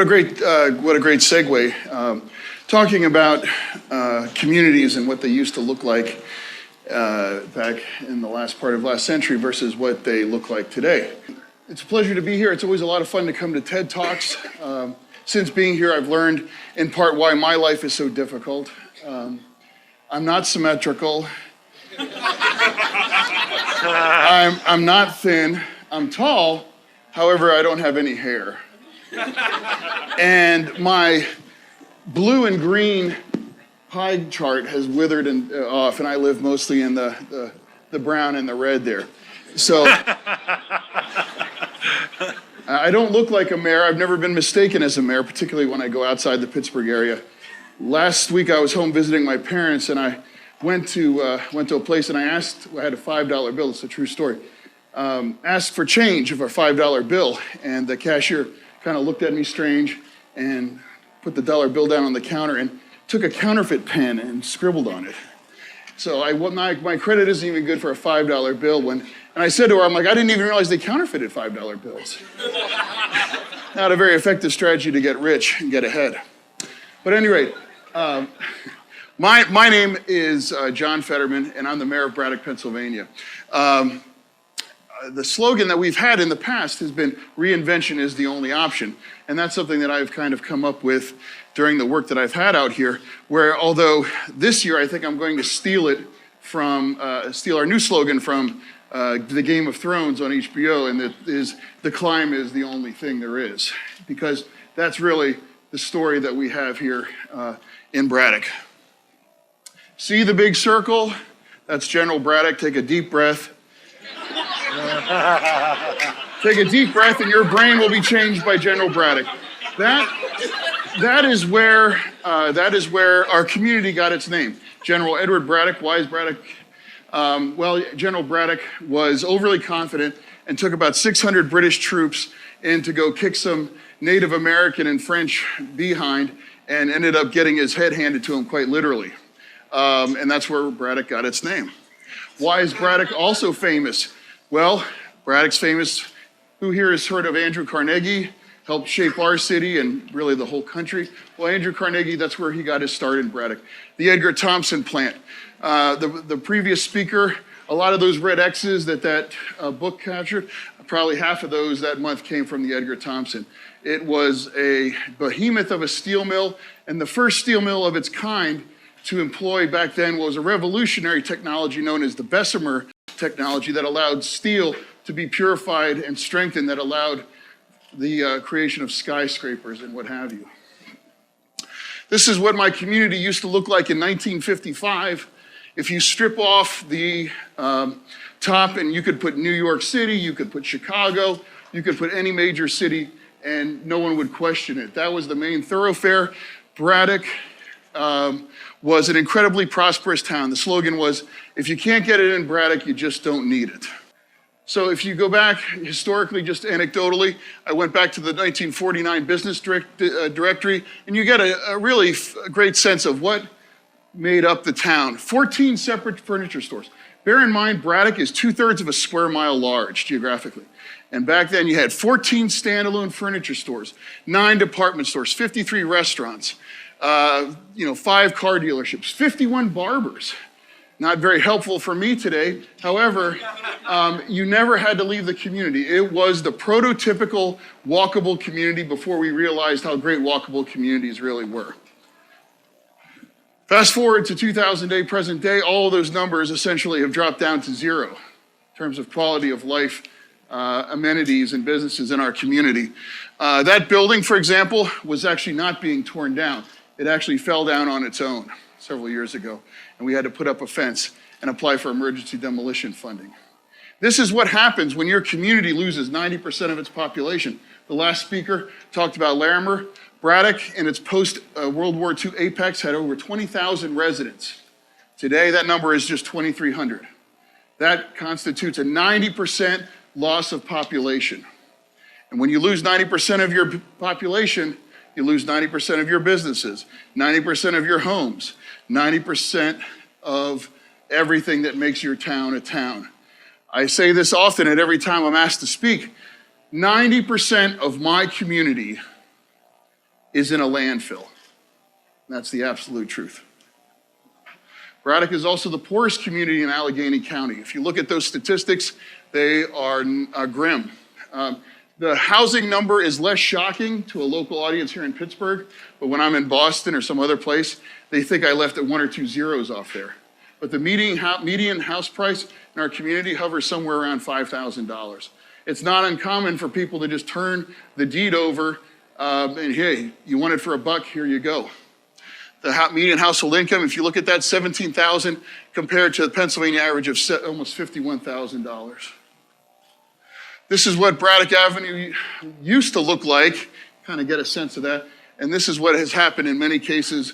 What a great segue. Talking about communities and what they used to look like back in the last part of last century versus what they look like today. It's a pleasure to be here. It's always a lot of fun to come to TED Talks. Since being here, I've learned in part why my life is so difficult. I'm not symmetrical. I'm not thin. I'm tall. However, I don't have any hair. And my blue and green pie chart has withered off, and I live mostly in the brown and the red there. So I don't look like a mayor. I've never been mistaken as a mayor, particularly when I go outside the Pittsburgh area. Last week I was home visiting my parents, and I went to a place, and I had a $5 bill. It's a true story. Asked for change of a $5 bill, and the cashier kind of looked at me strange and put the dollar bill down on the counter and took a counterfeit pen and scribbled on it. So my credit isn't even good for a $5 bill. And I said to her, I'm like, I didn't even realize they counterfeited $5 bills. Not a very effective strategy to get rich and get ahead. But at any rate, my name is John Fetterman, and I'm the mayor of Braddock, Pennsylvania. The slogan that we've had in the past has been reinvention is the only option. And that's something that I've kind of come up with during the work that I've had out here, where although this year I think I'm going to steal our new slogan from the Game of Thrones on HBO, and that is, the climb is the only thing there is. Because that's really the story that we have here in Braddock. See the big circle? That's General Braddock. Take a deep breath. Take a deep breath and your brain will be changed by General Braddock. That is where our community got its name. General Edward Braddock. Why is Braddock? Well, General Braddock was overly confident and took about 600 British troops in to go kick some Native American and French behind, and ended up getting his head handed to him quite literally. And that's where Braddock got its name. Why is Braddock also famous? Well, Braddock's famous. Who here has heard of Andrew Carnegie? Helped shape our city and really the whole country. Well, Andrew Carnegie, that's where he got his start in Braddock. The Edgar Thompson plant. The previous speaker, a lot of those red X's that book captured, probably half of those that month came from the Edgar Thompson. It was a behemoth of a steel mill, and the first steel mill of its kind to employ back then was a revolutionary technology known as the Bessemer technology that allowed steel to be purified and strengthened, that allowed the creation of skyscrapers and what have you. This is what my community used to look like in 1955. If you strip off the top, and you could put New York City, you could put Chicago, you could put any major city, and no one would question it. That was the main thoroughfare. Braddock was an incredibly prosperous town. The slogan was, if you can't get it in Braddock, you just don't need it. So if you go back historically, just anecdotally, I went back to the 1949 business directory, and you get a really great sense of what made up the town. 14 separate furniture stores. Bear in mind, Braddock is 2/3 of a square mile large geographically. And back then you had 14 standalone furniture stores, 9 department stores, 53 restaurants, 5 car dealerships, 51 barbers. Not very helpful for me today. However, you never had to leave the community. It was the prototypical walkable community before we realized how great walkable communities really were. Fast forward to 2000 present day, all of those numbers essentially have dropped down to zero in terms of quality of life, amenities and businesses in our community. That building, for example, was actually not being torn down. It actually fell down on its own several years ago, and we had to put up a fence and apply for emergency demolition funding. This is what happens when your community loses 90% of its population. The last speaker talked about Larimer. Braddock, in its post-World War II apex, had over 20,000 residents. Today, that number is just 2,300. That constitutes a 90% loss of population. And when you lose 90% of your population, you lose 90% of your businesses, 90% of your homes, 90% of everything that makes your town a town. I say this often, and every time I'm asked to speak, 90% of my community is in a landfill. That's the absolute truth. Braddock is also the poorest community in Allegheny County. If you look at those statistics, they are grim. The housing number is less shocking to a local audience here in Pittsburgh, but when I'm in Boston or some other place, they think I left 1 or 2 zeros off there. But the median house price in our community hovers somewhere around $5,000. It's not uncommon for people to just turn the deed over and hey, you want it for $1, here you go. The median household income, if you look at that, $17,000 compared to the Pennsylvania average of almost $51,000. This is what Braddock Avenue used to look like, kind of get a sense of that. And this is what has happened in many cases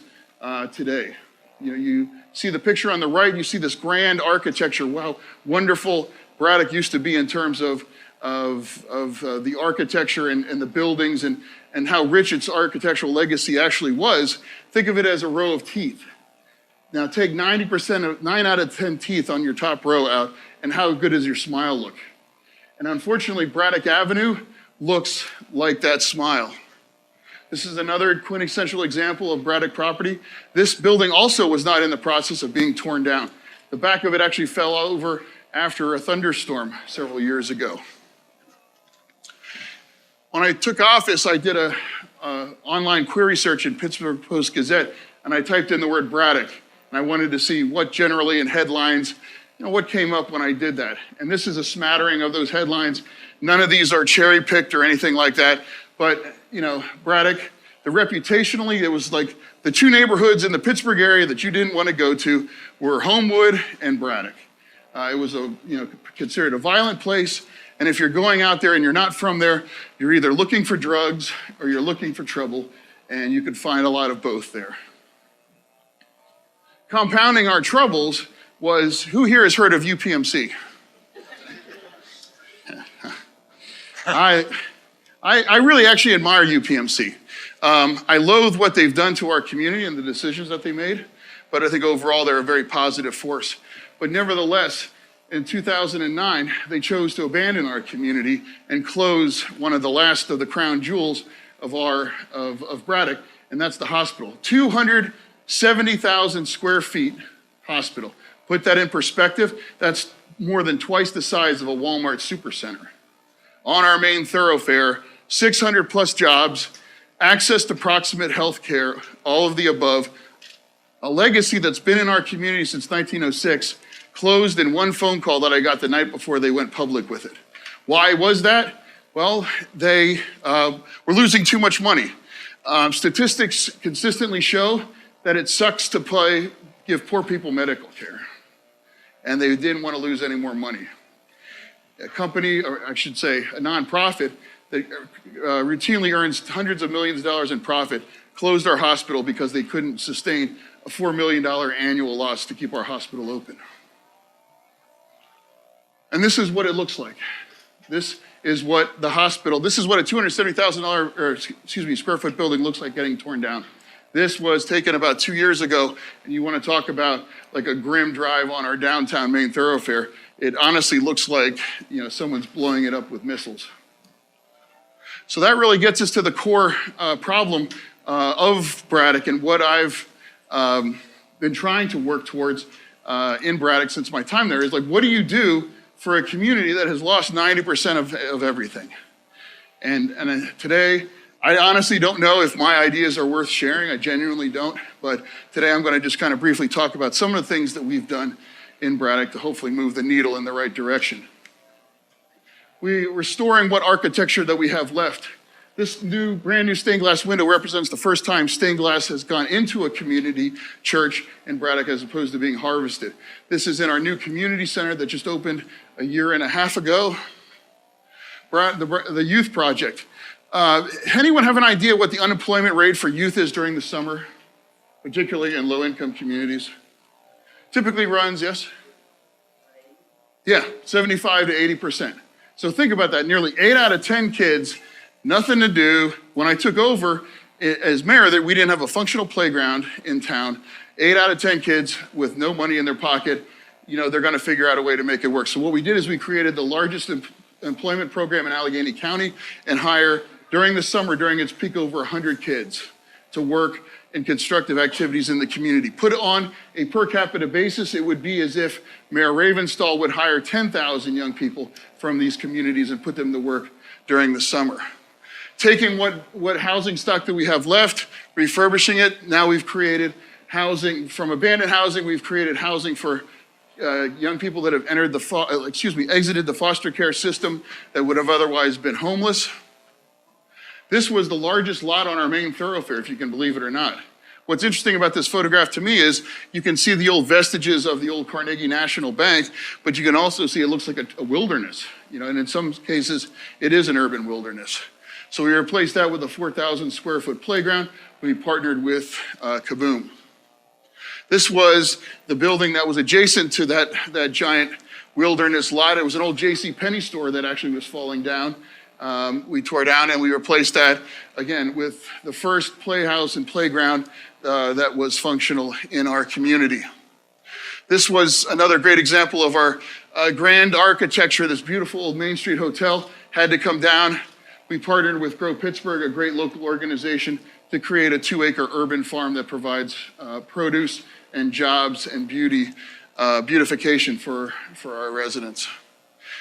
today. You see the picture on the right, you see this grand architecture. Wow, wonderful Braddock used to be in terms of the architecture and the buildings and how rich its architectural legacy actually was. Think of it as a row of teeth. Now take 9 out of 10 teeth on your top row out, and how good does your smile look? And unfortunately, Braddock Avenue looks like that smile. This is another quintessential example of Braddock property. This building also was not in the process of being torn down. The back of it actually fell over after a thunderstorm several years ago. When I took office, I did a online query search in Pittsburgh Post-Gazette, and I typed in the word Braddock, and I wanted to see what generally in headlines, what came up when I did that. And this is a smattering of those headlines. None of these are cherry-picked or anything like that, but Braddock, reputationally, it was like the 2 neighborhoods in the Pittsburgh area that you didn't want to go to were Homewood and Braddock. It was considered a violent place. And if you're going out there and you're not from there, you're either looking for drugs or you're looking for trouble, and you could find a lot of both there. Compounding our troubles was, who here has heard of UPMC? I really actually admire UPMC. I loathe what they've done to our community and the decisions that they made, but I think overall they're a very positive force. But nevertheless, in 2009, they chose to abandon our community and close one of the last of the crown jewels of Braddock, and that's the hospital. 270,000 square feet hospital. Put that in perspective, that's more than twice the size of a Walmart supercenter. On our main thoroughfare, 600 plus jobs, access to proximate health care, all of the above, a legacy that's been in our community since 1906, closed in one phone call that I got the night before they went public with it. Why was that? Well, they were losing too much money. Statistics consistently show that it sucks to give poor people medical care, and they didn't want to lose any more money. A company, or I should say a nonprofit, that routinely earns hundreds of millions of dollars in profit, closed our hospital because they couldn't sustain a $4 million annual loss to keep our hospital open. And this is what it looks like. This is what a $270,000 square foot building looks like getting torn down. This was taken about 2 years ago, and you want to talk about like a grim drive on our downtown main thoroughfare. It honestly looks like someone's blowing it up with missiles. So that really gets us to the core problem of Braddock and what I've been trying to work towards in Braddock since my time there is like, what do you do for a community that has lost 90% of everything? And today, I honestly don't know if my ideas are worth sharing. I genuinely don't. But today I'm going to just kind of briefly talk about some of the things that we've done in Braddock to hopefully move the needle in the right direction. We're restoring what architecture that we have left. This brand new stained glass window represents the first time stained glass has gone into a community church in Braddock as opposed to being harvested. This is in our new community center that just opened a year and a half ago. The youth project. Anyone have an idea what the unemployment rate for youth is during the summer, particularly in low-income communities? Typically runs, yes? Yeah, 75 to 80%. So think about that, nearly 8 out of 10 kids, nothing to do. When I took over as mayor, we didn't have a functional playground in town. 8 out of 10 kids with no money in their pocket, they're gonna figure out a way to make it work. So what we did is we created the largest employment program in Allegheny County and hire, during the summer, during its peak, over 100 kids. to work in constructive activities in the community. Put it on a per capita basis, it would be as if Mayor Ravenstahl would hire 10,000 young people from these communities and put them to work during the summer. Taking what housing stock that we have left, refurbishing it, now we've created housing, from abandoned housing, we've created housing for young people that have exited the foster care system that would have otherwise been homeless. This was the largest lot on our main thoroughfare, if you can believe it or not. What's interesting about this photograph to me is you can see the old vestiges of the old Carnegie National Bank, but you can also see it looks like a wilderness, and in some cases it is an urban wilderness. So we replaced that with a 4,000 square foot playground. We partnered with Kaboom. This was the building that was adjacent to that giant wilderness lot. It was an old J.C. Penney store that actually was falling down. We tore down and we replaced that, again, with the first playhouse and playground that was functional in our community. This was another great example of our grand architecture. This beautiful old Main Street hotel had to come down. We partnered with Grow Pittsburgh, a great local organization, to create a 2-acre urban farm that provides produce and jobs and beautification for our residents.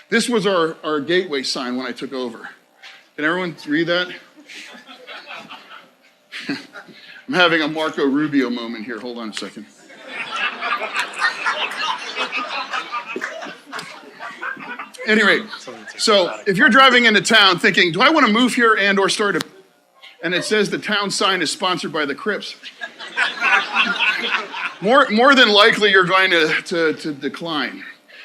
This was our gateway sign when I took over. Can everyone read that? I'm having a Marco Rubio moment here. Hold on a second. At any rate, so if you're driving into town thinking, do I want to move here and or start a, and it says the town sign is sponsored by the Crips, more than likely you're going to decline.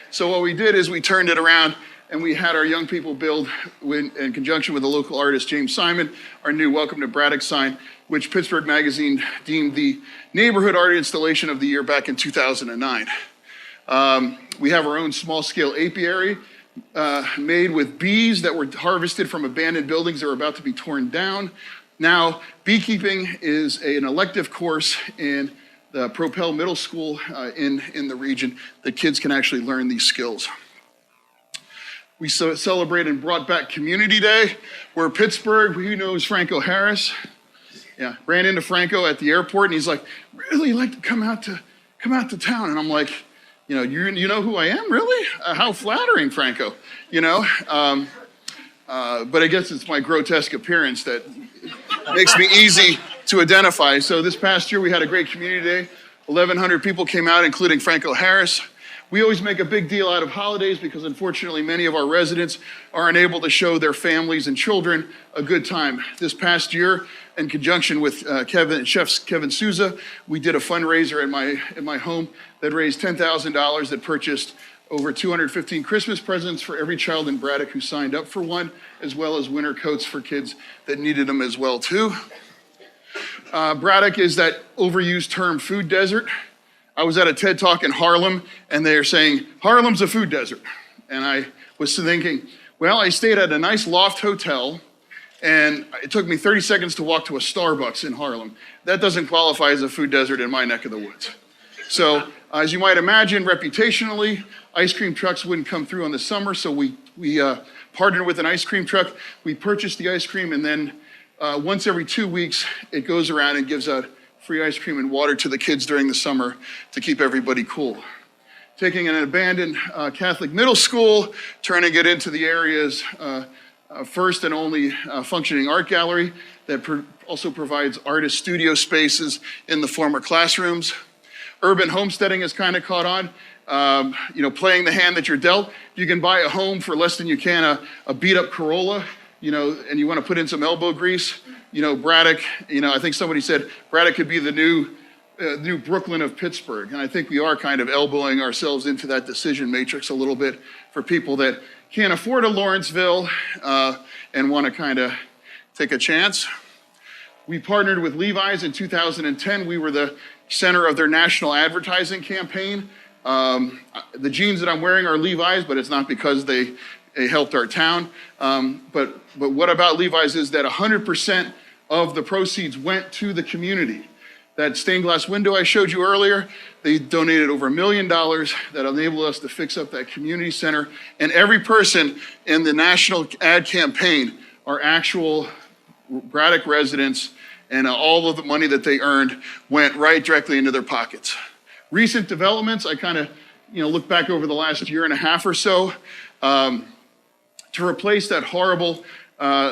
So what we did is we turned it around and we had our young people build, in conjunction with the local artist James Simon, our new Welcome to Braddock sign, which Pittsburgh Magazine deemed the neighborhood art installation of the year back in 2009. We have our own small-scale apiary made with bees that were harvested from abandoned buildings that were about to be torn down. Now, beekeeping is an elective course in the Propel Middle School in the region that kids can actually learn these skills. We celebrated and brought back Community Day, where Pittsburgh, who knows Franco Harris? Yeah, ran into Franco at the airport and he's like, really like to come out to town. And I'm like, you know who I am, really? How flattering, Franco, But I guess it's my grotesque appearance that makes me easy to identify. So this past year we had a great Community Day. 1,100 people came out, including Franco Harris. We always make a big deal out of holidays because unfortunately many of our residents are unable to show their families and children a good time. This past year, in conjunction with Chef Kevin Souza, we did a fundraiser at my home that raised $10,000 that purchased over 215 Christmas presents for every child in Braddock who signed up for one, as well as winter coats for kids that needed them as well too. Braddock is that overused term, food desert. I was at a TED Talk in Harlem and they are saying, Harlem's a food desert. And I was thinking, well, I stayed at a nice loft hotel and it took me 30 seconds to walk to a Starbucks in Harlem. That doesn't qualify as a food desert in my neck of the woods. So as you might imagine, reputationally, ice cream trucks wouldn't come through in the summer, so we partnered with an ice cream truck. We purchased the ice cream, and then once every 2 weeks, it goes around and gives out free ice cream and water to the kids during the summer to keep everybody cool. Taking an abandoned Catholic middle school, turning it into the area's first and only functioning art gallery that also provides artist studio spaces in the former classrooms. Urban homesteading has kind of caught on. Playing the hand that you're dealt. You can buy a home for less than you can a beat up Corolla, and you want to put in some elbow grease. Braddock, I think somebody said Braddock could be the new Brooklyn of Pittsburgh. And I think we are kind of elbowing ourselves into that decision matrix a little bit for people that can't afford a Lawrenceville and want to kind of take a chance. We partnered with Levi's in 2010. We were the center of their national advertising campaign. The jeans that I'm wearing are Levi's, but it's not because they helped our town. But what about Levi's is that 100% of the proceeds went to the community. That stained glass window I showed you earlier, they donated over $1 million that enabled us to fix up that community center. And every person in the national ad campaign are actual Braddock residents and all of the money that they earned went right directly into their pockets. Recent developments, I kind of look back over the last year and a half or so, to replace that horrible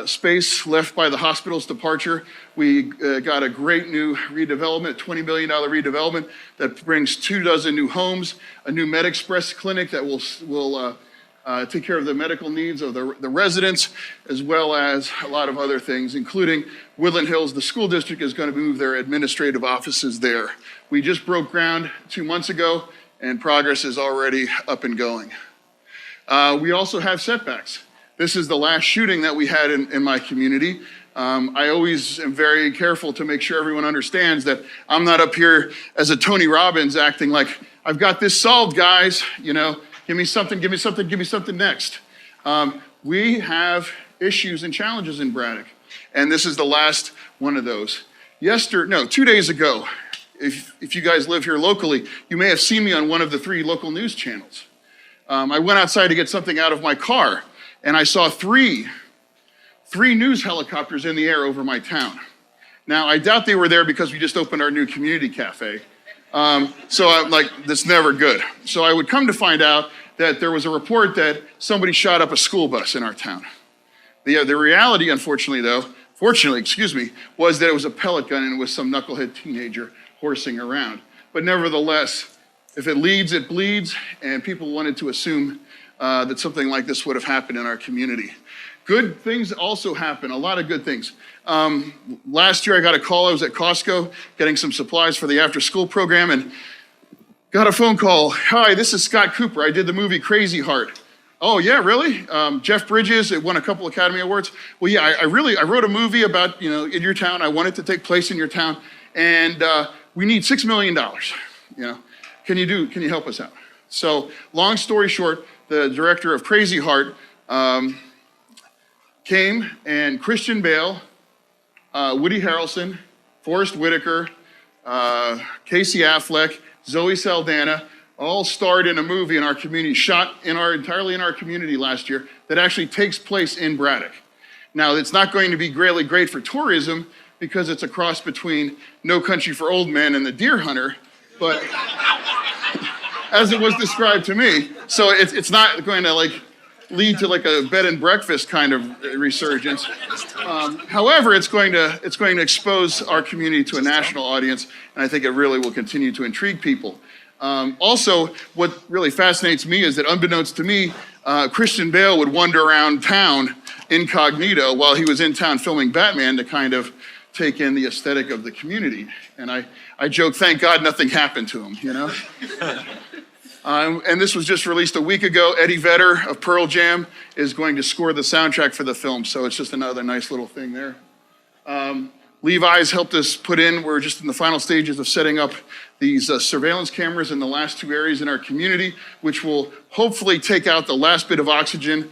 space left by the hospital's departure. We got a great new redevelopment, $20 million redevelopment that brings 24 new homes, a new MedExpress clinic that will take care of the medical needs of the residents, as well as a lot of other things, including Woodland Hills. The school district is going to move their administrative offices there. We just broke ground 2 months ago, and progress is already up and going. We also have setbacks. This is the last shooting that we had in my community. I always am very careful to make sure everyone understands that I'm not up here as a Tony Robbins acting like, I've got this solved, guys, give me something, give me something, give me something next. We have issues and challenges in Braddock, and this is the last one of those. 2 days ago, if you guys live here locally, you may have seen me on one of the 3 local news channels. I went outside to get something out of my car, and I saw three news helicopters in the air over my town. Now, I doubt they were there because we just opened our new community cafe. So I'm like, that's never good. So I would come to find out that there was a report that somebody shot up a school bus in our town. The reality, fortunately, was that it was a pellet gun and it was some knucklehead teenager horsing around. But nevertheless, if it leads, it bleeds, and people wanted to assume that something like this would have happened in our community. Good things also happen, a lot of good things. Last year I got a call, I was at Costco getting some supplies for the after school program, and got a phone call. Hi, this is Scott Cooper. I did the movie Crazy Heart. Oh yeah, really? Jeff Bridges, it won a couple Academy Awards. Well yeah, I wrote a movie about, in your town. I want it to take place in your town, and we need $6 million. Can you help us out? So long story short, the director of Crazy Heart came, and Christian Bale, Woody Harrelson, Forrest Whitaker, Casey Affleck, Zoe Saldana, all starred in a movie in our community, shot entirely in our community last year, that actually takes place in Braddock. Now, it's not going to be really great for tourism because it's a cross between No Country for Old Men and The Deer Hunter, but as it was described to me, so it's not going to lead to a bed and breakfast kind of resurgence. However, it's going to expose our community to a national audience, and I think it really will continue to intrigue people. Also, what really fascinates me is that, unbeknownst to me, Christian Bale would wander around town incognito while he was in town filming Batman to kind of take in the aesthetic of the community. And I joke, thank God nothing happened to him, And this was just released a week ago. Eddie Vedder of Pearl Jam is going to score the soundtrack for the film, so it's just another nice little thing there. Levi's helped us we're just in the final stages of setting up these surveillance cameras in the last 2 areas in our community, which will hopefully take out the last bit of oxygen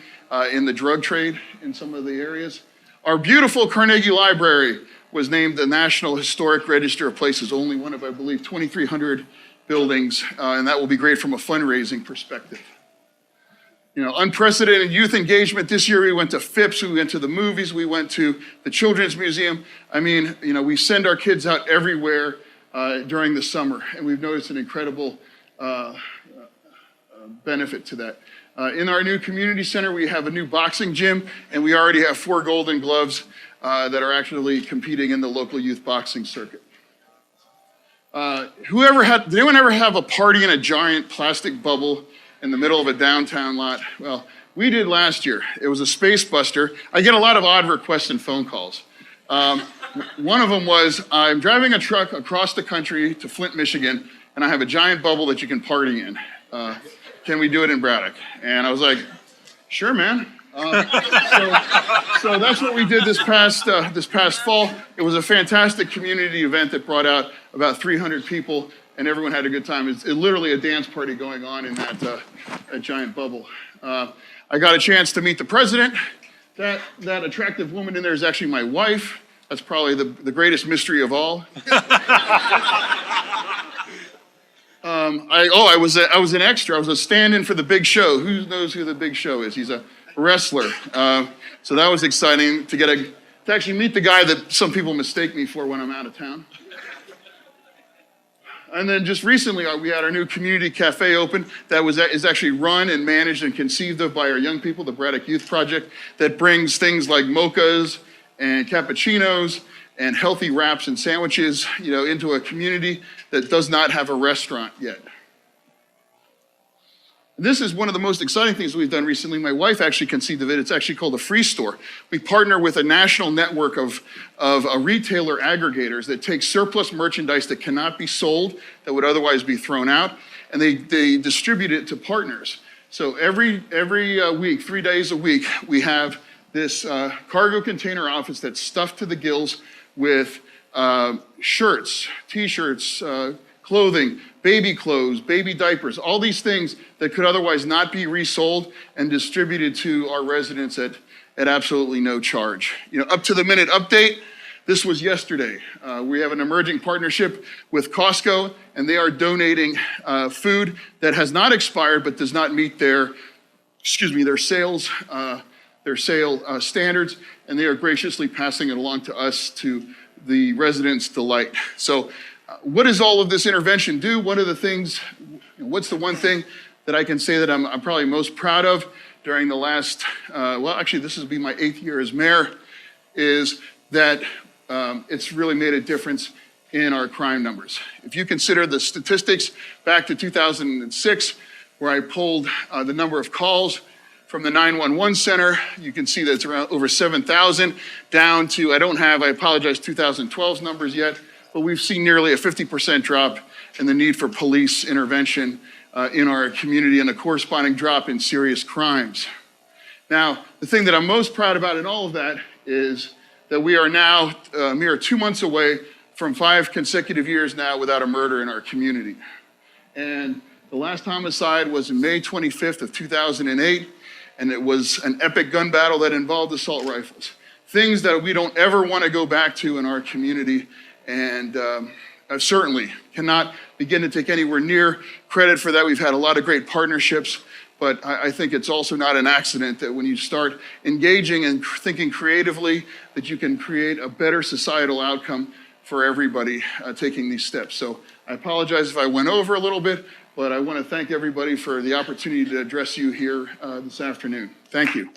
in the drug trade in some of the areas. Our beautiful Carnegie Library was named the National Historic Register of Places, only one of, I believe, 2,300 buildings, and that will be great from a fundraising perspective. Unprecedented youth engagement. This year we went to FIPS, we went to the movies, we went to the Children's Museum. We send our kids out everywhere during the summer, and we've noticed an incredible benefit to that. In our new community center, we have a new boxing gym, and we already have 4 Golden Gloves that are actually competing in the local youth boxing circuit. Did anyone ever have a party in a giant plastic bubble in the middle of a downtown lot? Well, we did last year. It was a space buster. I get a lot of odd requests and phone calls. One of them was, I'm driving a truck across the country to Flint, Michigan, and I have a giant bubble that you can party in. Can we do it in Braddock? And I was like, sure, man. So that's what we did this past fall. It was a fantastic community event that brought out about 300 people, and everyone had a good time. It's literally a dance party going on in that giant bubble. I got a chance to meet the president. That attractive woman in there is actually my wife. That's probably the greatest mystery of all. I was an extra. I was a stand-in for the Big Show. Who knows who the Big Show is? He's a wrestler. So that was exciting to to actually meet the guy that some people mistake me for when I'm out of town. And then just recently, we had our new community cafe open that is actually run and managed and conceived of by our young people, the Braddock Youth Project, that brings things like mochas and cappuccinos and healthy wraps and sandwiches, into a community that does not have a restaurant yet. This is one of the most exciting things we've done recently. My wife actually conceived of it. It's actually called a free store. We partner with a national network of retailer aggregators that take surplus merchandise that cannot be sold, that would otherwise be thrown out, and they distribute it to partners. So every week, 3 days a week, we have this cargo container office that's stuffed to the gills with shirts, t-shirts, clothing, baby clothes, baby diapers, all these things that could otherwise not be resold and distributed to our residents at absolutely no charge. Up to the minute update, this was yesterday. We have an emerging partnership with Costco, and they are donating food that has not expired but does not meet their sale standards, and they are graciously passing it along to us, to the residents' delight. So what does all of this intervention do? What are the things, what's the one thing that I can say that I'm probably most proud of during the last, this will be my 8th year as mayor, is that it's really made a difference in our crime numbers. If you consider the statistics back to 2006, where I pulled the number of calls from the 911 center, you can see that it's around over 7,000, down to, I apologize, 2012's numbers yet, but we've seen nearly a 50% drop in the need for police intervention in our community, and a corresponding drop in serious crimes. Now, the thing that I'm most proud about in all of that is that we are now a mere 2 months away from 5 consecutive years now without a murder in our community. And the last homicide was in May 25th of 2008, and it was an epic gun battle that involved assault rifles. Things that we don't ever want to go back to in our community, and I certainly cannot begin to take anywhere near credit for that. We've had a lot of great partnerships, but I think it's also not an accident that when you start engaging and thinking creatively, that you can create a better societal outcome for everybody taking these steps. So I apologize if I went over a little bit, but I want to thank everybody for the opportunity to address you here this afternoon. Thank you.